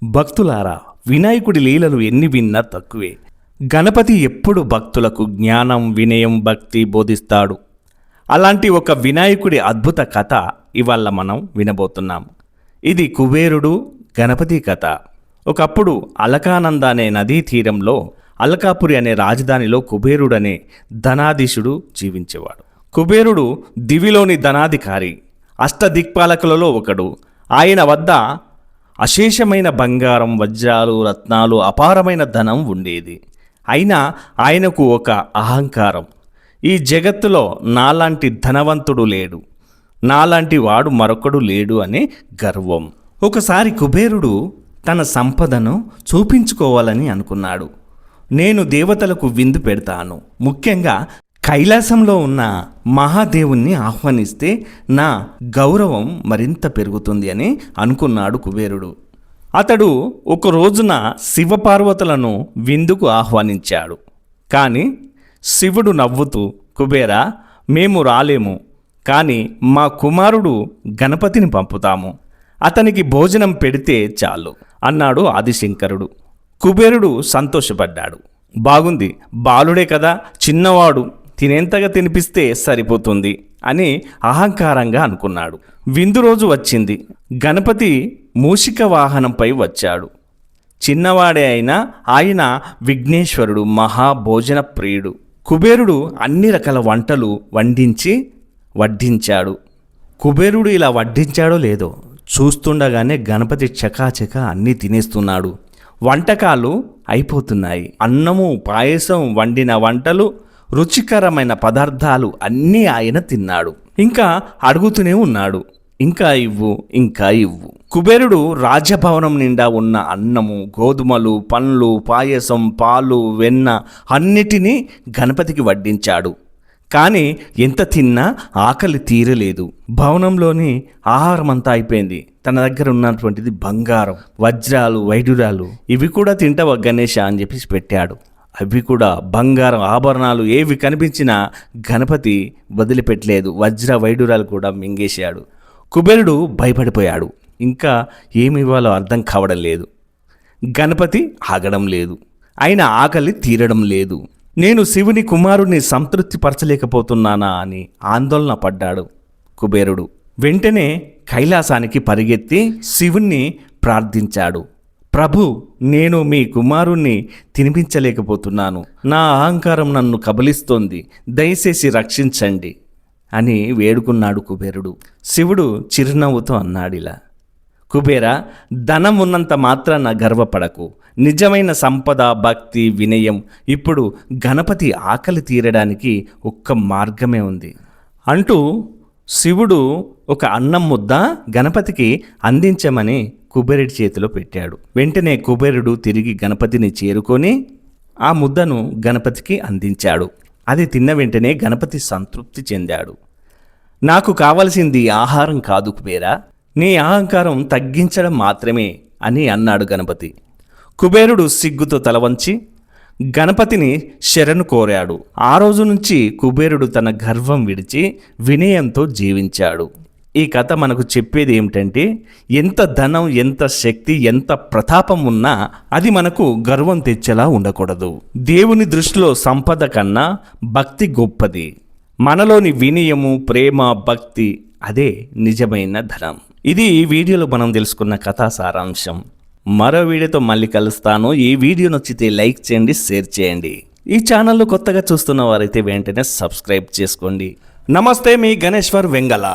భక్తులారా, వినాయకుడి లీలలు ఎన్ని విన్నా తక్కువే. గణపతి ఎప్పుడు భక్తులకు జ్ఞానం, వినయం, భక్తి బోధిస్తాడు. అలాంటి ఒక వినాయకుడి అద్భుత కథ ఇవాళ మనం వినబోతున్నాం. ఇది కుబేరుడు గణపతి కథ. ఒకప్పుడు అలకానంద అనే నదీ తీరంలో అలకాపురి అనే రాజధానిలో కుబేరుడు అనే ధనాధీశుడు జీవించేవాడు. కుబేరుడు దివిలోని ధనాధికారి, అష్టదిక్పాలకులలో ఒకడు. ఆయన వద్ద అశేషమైన బంగారం, వజ్రాలు, రత్నాలు, అపారమైన ధనం ఉండేది. అయినా ఆయనకు ఒక అహంకారం. ఈ జగత్తులో నాలాంటి ధనవంతుడు లేడు, నాలాంటి వాడు మరొకడు లేడు అనే గర్వం. ఒకసారి కుబేరుడు తన సంపదను చూపించుకోవాలని అనుకున్నాడు. నేను దేవతలకు విందు పెడతాను, ముఖ్యంగా కైలాసంలో ఉన్న మహాదేవుణ్ణి ఆహ్వానిస్తే నా గౌరవం మరింత పెరుగుతుంది అని అనుకున్నాడు కుబేరుడు. అతడు ఒక రోజున శివపార్వతులను విందుకు ఆహ్వానించాడు. కానీ శివుడు నవ్వుతూ, కుబేరా, మేము రాలేము, కానీ మా కుమారుడు గణపతిని పంపుతాము, అతనికి భోజనం పెడితే చాలు అన్నాడు ఆదిశంకరుడు. కుబేరుడు సంతోషపడ్డాడు. బాగుంది, బాలుడే కదా, చిన్నవాడు, తినేంతగా తినిపిస్తే సరిపోతుంది అని అహంకారంగా అనుకున్నాడు. విందు రోజు వచ్చింది. గణపతి మూషిక వాహనంపై వచ్చాడు. చిన్నవాడే అయినా ఆయన విఘ్నేశ్వరుడు, మహాభోజన ప్రియుడు. కుబేరుడు అన్ని రకాల వంటలు వడ్డించాడు. కుబేరుడు ఇలా వడ్డించాడో లేదో చూస్తుండగానే గణపతి చకాచక అన్నీ తినేస్తున్నాడు. వంటకాలు అయిపోతున్నాయి. అన్నము, పాయసం, వండిన వంటలు, రుచికరమైన పదార్థాలు అన్నీ ఆయన తిన్నాడు. ఇంకా అడుగుతూనే ఉన్నాడు, ఇంకా ఇవ్వు, ఇంకా ఇవ్వు. కుబేరుడు రాజభవనం నిండా ఉన్న అన్నము, గోధుమలు, పండ్లు, పాయసం, పాలు, వెన్న అన్నిటినీ గణపతికి వడ్డించాడు. కానీ ఎంత తిన్నా ఆకలి తీరలేదు. భవనంలోని ఆహారం అంతా అయిపోయింది. తన దగ్గర ఉన్నటువంటిది బంగారం, వజ్రాలు, వైడూర్యాలు, ఇవి కూడా తింటావా గణేష అని చెప్పేసి పెట్టాడు. అవి కూడా బంగారం, ఆభరణాలు ఏవి కనిపించినా గణపతి వదిలిపెట్టలేదు. వజ్ర వైడూర్యాలు కూడా మింగేశాడు. కుబేరుడు భయపడిపోయాడు. ఇంకా ఏమి ఇవ్వాలో అర్థం కావడం లేదు. గణపతి ఆగడం లేదు, ఆయన ఆకలి తీరడం లేదు. నేను శివుని కుమారుణ్ణి సంతృప్తి పరచలేకపోతున్నానా అని ఆందోళన పడ్డాడు కుబేరుడు. వెంటనే కైలాసానికి పరిగెత్తి శివుణ్ణి ప్రార్థించాడు. ప్రభు, నేను మీ కుమారుణ్ణి తినిపించలేకపోతున్నాను, నా అహంకారం నన్ను కబలిస్తోంది, దయచేసి రక్షించండి అని వేడుకున్నాడు కుబేరుడు. శివుడు చిరునవ్వుతో అన్నాడిలా, కుబేరా, ధనం ఉన్నంత మాత్రాన గర్వపడకు. నిజమైన సంపద, భక్తి, వినయం. ఇప్పుడు గణపతి ఆకలి తీరడానికి ఒక్క మార్గమే ఉంది అంటూ శివుడు ఒక అన్నం ముద్ద గణపతికి అందించమని కుబేరుడి చేతిలో పెట్టాడు. వెంటనే కుబేరుడు తిరిగి గణపతిని చేరుకొని ఆ ముద్దను గణపతికి అందించాడు. అది తిన్న వెంటనే గణపతి సంతృప్తి చెందాడు. నాకు కావలసింది ఆహారం కాదు కుబేరా, నీ అహంకారం తగ్గించడం మాత్రమే అని అన్నాడు గణపతి. కుబేరుడు సిగ్గుతో తలవంచి గణపతిని శరణు కోరాడు. ఆ రోజు నుంచి కుబేరుడు తన గర్వం విడిచి వినయంతో జీవించాడు. ఈ కథ మనకు చెప్పేది ఏమిటంటే, ఎంత ధనం, ఎంత శక్తి, ఎంత ప్రతాపం ఉన్నా అది మనకు గర్వం తెచ్చేలా ఉండకూడదు. దేవుని దృష్టిలో సంపద కన్నా భక్తి గొప్పది. మనలోని వినయము, ప్రేమ, భక్తి, అదే నిజమైన ధనం. ఇది ఈ వీడియోలో మనం తెలుసుకున్న కథా సారాంశం. మరో వీడియోతో మళ్ళీ కలుస్తాను. ఈ వీడియో నచ్చితే లైక్ చేయండి, షేర్ చేయండి. ఈ ఛానల్లో కొత్తగా చూస్తున్న వారైతే వెంటనే సబ్స్క్రైబ్ చేసుకోండి. నమస్తే, మీ గణేశ్వర్ వెంగళ.